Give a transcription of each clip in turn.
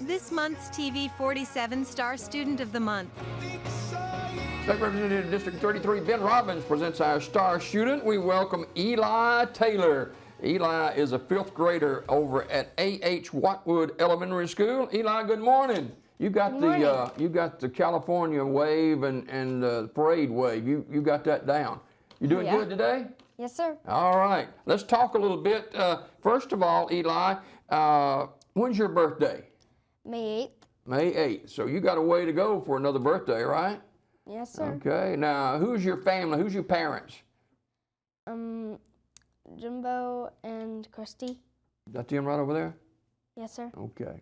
this month's TV 47 Star Student of the Month. State Representative District 33, Ben Robbins, presents our star student. We welcome Eli Taylor. Eli is a 5th grader over at A.H. Watwood Elementary School. Eli, good morning. You got the California wave and the parade wave. You got that down. You doing good today? Yes, sir. All right. Let's talk a little bit. First of all, Eli, when's your birthday? May 8th. May 8th. So you got a way to go for another birthday, right? Yes, sir. Okay. Now, who's your family? Who's your parents? Jimbo and Christy. Is that them right over there? Yes, sir. Okay.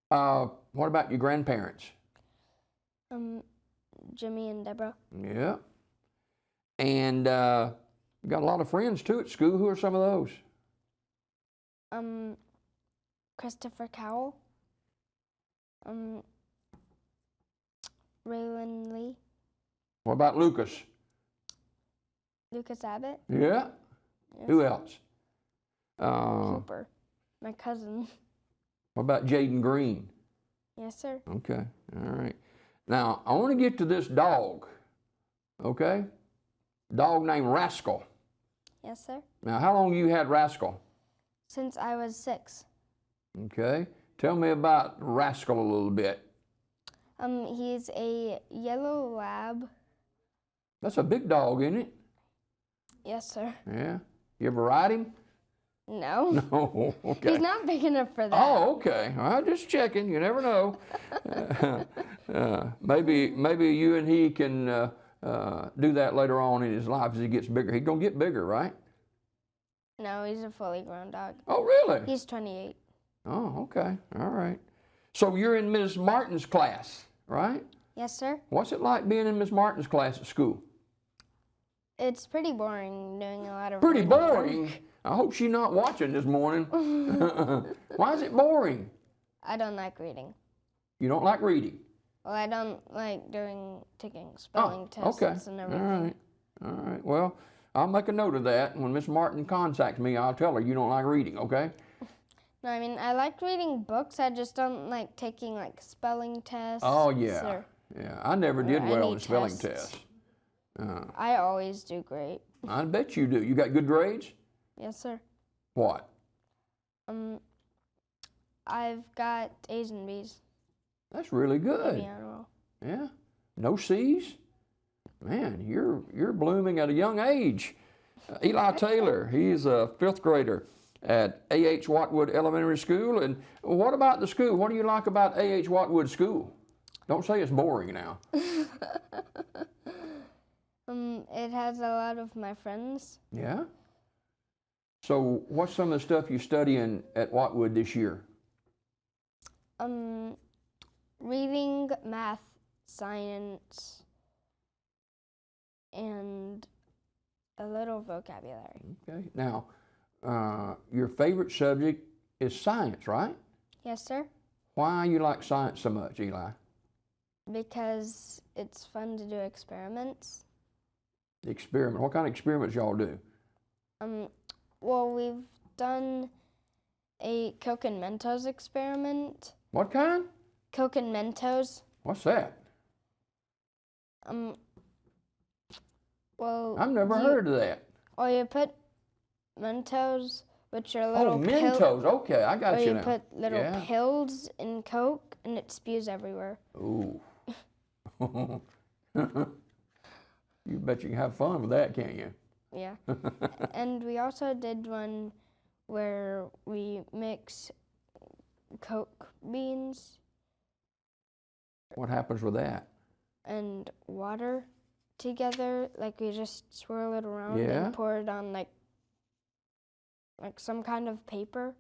What about your grandparents? Jimmy and Deborah. Yeah. And you got a lot of friends too at school. Who are some of those? Christopher Cowell. Raylan Lee. What about Lucas? Lucas Abbott. Yeah. Yes. Who else? Cooper. My cousin. What about Jaden Green? Yes, sir. Okay. All right. Now, I want to get to this dog. Okay? Dog named Rascal. Yes, sir. Now, how long you had Rascal? Since I was 6. Okay. Tell me about Rascal a little bit. He's a yellow lab. That's a big dog, isn't it? Yes, sir. Yeah. You ever ride him? No. No. Okay. He's not big enough for that. Oh, okay. All right, just checking. You never know. Maybe you and he can do that later on in his life as he gets bigger. He's gonna get bigger, right? No, he's a fully grown dog. Oh, really? He's 28. Oh, okay. All right. So you're in Ms. Martin's class, right? Yes, sir. What's it like being in Ms. Martin's class at school? It's pretty boring doing a lot of Pretty reading. boring. I hope she's not watching this morning. Why is it boring? I don't like reading. You don't like reading? Well, I don't like taking spelling tests okay. and everything. All right. All right. Well, I'll make a note of that. When Miss Martin contacts me, I'll tell her you don't like reading, okay? No, I mean, I like reading books. I just don't like taking like spelling tests. Oh, yeah. Yeah. I never did well in spelling tests. I always do great. I bet you do. You got good grades? Yes, sir. What? I've got A's and B's. That's really good. Maybe on a roll. Yeah. No C's? Man, you're blooming at a young age. Eli Taylor, he's a 5th grader at A.H. Watwood Elementary School. And what about the school? What do you like about A.H. Watwood School? Don't say it's boring now. It has a lot of my friends. Yeah? So what's some of the stuff you're studying at Watwood this year? Reading, math, science, and a little vocabulary. Okay. Now, your favorite subject is science, right? Yes, sir. Why you like science so much, Eli? Because it's fun to do experiments. Experiment. What kind of experiments y'all do? Well, we've done a Coke and Mentos experiment. What kind? Coke and Mentos. What's that? Well, I've never heard of that. Or you put Mentos, which are little Mentos. Okay, I got or you you now. put little pills in Coke, and it spews everywhere. Ooh. You bet you can have fun with that, can't you? Yeah. And we also did one where we mix Coke beans What happens with that? and water together. Like we just swirl it around Yeah. and pour it on like some kind of paper,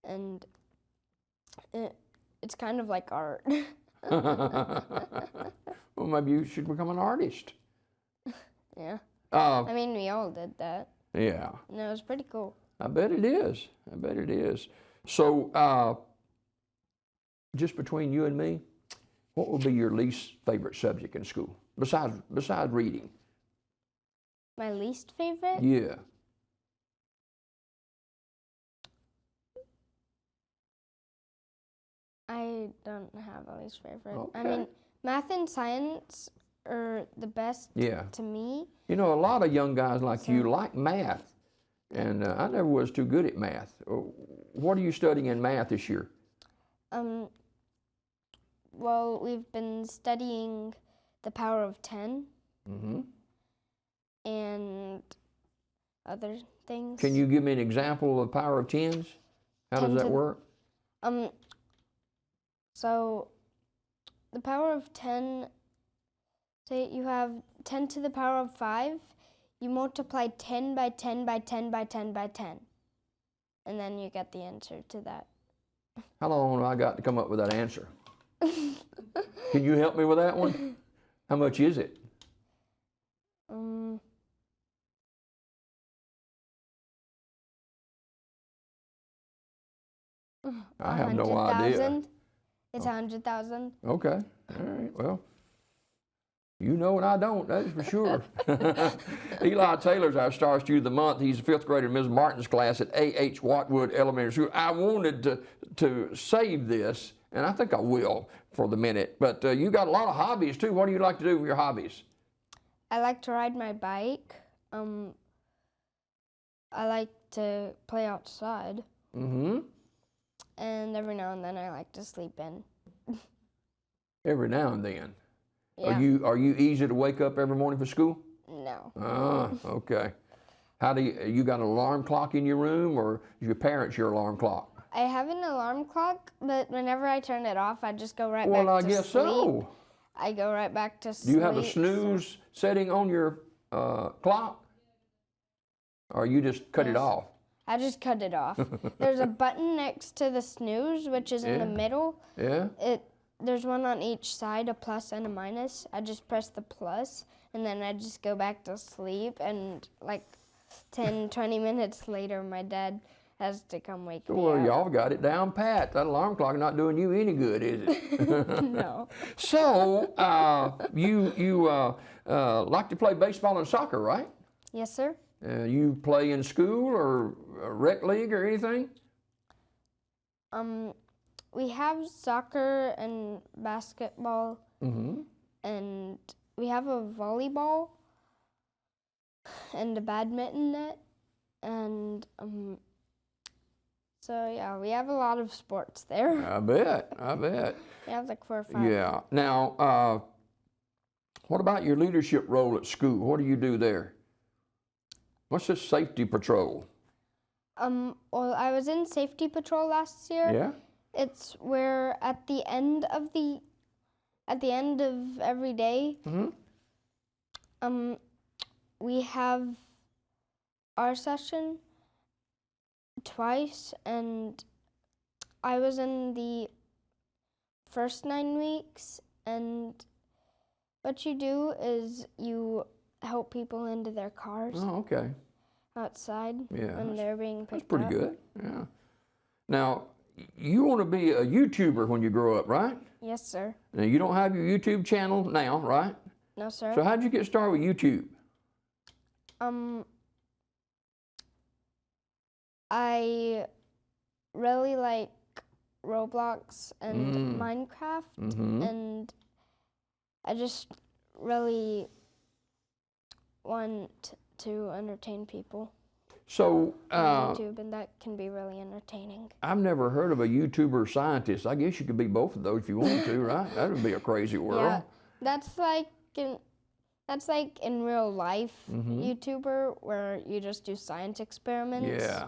and it's kind of like art. Well, maybe you should become an artist. Yeah. I mean, we all did that. Yeah. And it was pretty cool. I bet it is. I bet it is. So, just between you and me, what would be your least favorite subject in school besides reading? My least favorite? Yeah. don't have a least favorite. Okay. I mean, math and science are the best to me. You know, a lot of young guys like you like math, and I never was too good at math. What are you studying in math this year? Well, we've been studying the power of 10 and other things. Can you give me an example of the power of tens? How does that work? So the power of 10, say you have 10 to the power of 5, you multiply 10 by 10 by 10 by 10 by 10, and then you get the answer to that. How long have I got to come up with that answer? Can you help me with that one? How much is it? I have no idea. It's 100,000. Okay. All right. Well, you know and I don't, that's for sure. Eli Taylor's our Star Student of the Month. He's a fifth grader in Ms. Martin's class at A.H. Watwood Elementary School. I wanted to save this, and I think I will for the minute, but you got a lot of hobbies too. What do you like to do with your hobbies? I like to ride my bike. I like to play outside. And every now and then I like to sleep in. Every now and then? Yeah. Are you easy to wake up every morning for school? No. Ah, okay. How do you got an alarm clock in your room, or is your parents your alarm clock? I have an alarm clock, but whenever I turn it off, I just go right back Well, I to guess sleep. so. I go right back to sleep. Do you have a snooze setting on your clock, or you just cut it off? I just cut it off. There's a button next to the snooze, which is in the middle. Yeah. There's one on each side, a plus and a minus. I just press the plus, and then I just go back to sleep, and like 10, 20 minutes later, my dad has to come wake me Well, up. y'all got it down pat. That alarm clock not doing you any good, is it? No. So, you like to play baseball and soccer, right? Yes, sir. You play in school or rec league or anything? We have soccer and basketball, and we have a volleyball and a badminton net, and so yeah, we have a lot of sports there. I bet. We have like 4 or 5. Yeah. Now, what about your leadership role at school? What do you do there? What's this safety patrol? Well, I was in safety patrol last year. Yeah. It's where at the end of every day, we have our session twice, and I was in the first 9 weeks, and what you do is you help people into their cars. Oh, okay. Outside Yeah, when they're being picked up. That's pretty good, yeah. Now, you want to be a YouTuber when you grow up, right? Yes, sir. Now, you don't have your YouTube channel now, right? No, sir. So how'd you get started with YouTube? I really like Roblox and Minecraft, and I just really want to entertain people. So, on YouTube, and that can be really entertaining. I've never heard of a YouTuber scientist. I guess you could be both of those if you wanted to, right? That would be a crazy world. Yeah, that's like in real life YouTuber, where you just do science experiments. Yeah.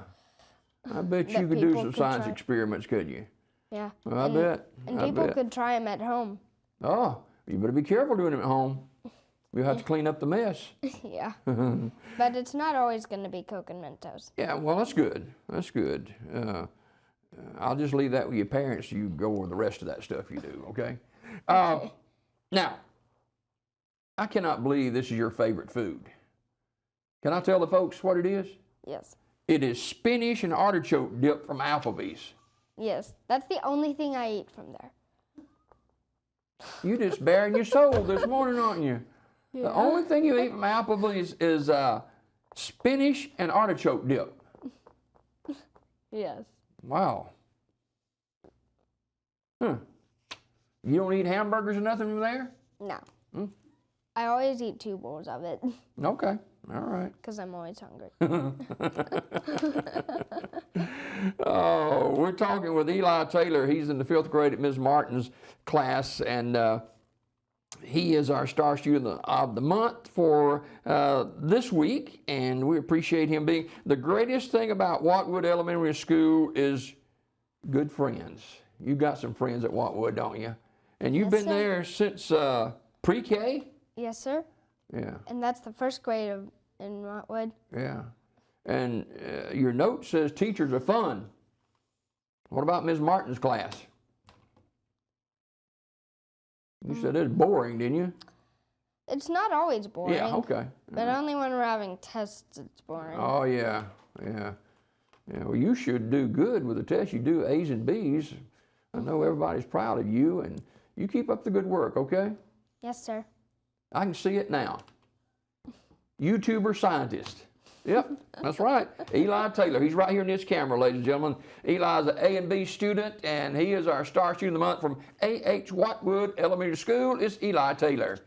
I bet you could do some science experiments, couldn't you? Yeah. I bet. And people could try them at home. Oh, you better be careful doing them at home. You'll have to clean up the mess. Yeah. But it's not always going to be Coke and Mentos. Yeah, well, that's good. That's good. I'll just leave that with your parents. You go over the rest of that stuff you do, okay? Okay. Now, I cannot believe this is your favorite food. Can I tell the folks what it is? Yes. It is spinach and artichoke dip from Applebee's. Yes. That's the only thing I eat from there. You just bearing your soul this morning, aren't you? Yeah. The only thing you eat from Applebee's is spinach and artichoke dip. Yes. Wow. Huh. You don't eat hamburgers or nothing from there? No. I always eat 2 bowls of it Okay, all right. because I'm always hungry. Oh, we're talking with Eli Taylor. He's in the 5th grade at Ms. Martin's class, and he is our Star Student of the Month for this week, and we appreciate him being. The greatest thing about Watwood Elementary School is good friends. You got some friends at Watwood, don't you? And you've Yes, been sir. there since pre-K? Yes, sir. Yeah, And that's the 1st grade in Watwood. yeah. And your note says teachers are fun. What about Ms. Martin's class? You said it's boring, didn't you? It's not always boring. Yeah, okay. But only when we're having tests, it's boring. Oh, yeah, yeah. Yeah, well, you should do good with the test. You do A's and B's. I know everybody's proud of you, and you keep up the good work, okay? Yes, sir. I can see it now. YouTuber scientist. Yep, that's right. Eli Taylor. He's right here in this camera, ladies and gentlemen. Eli's an A and B student, and he is our Star Student of the Month from A.H. Watwood Elementary School. It's Eli Taylor.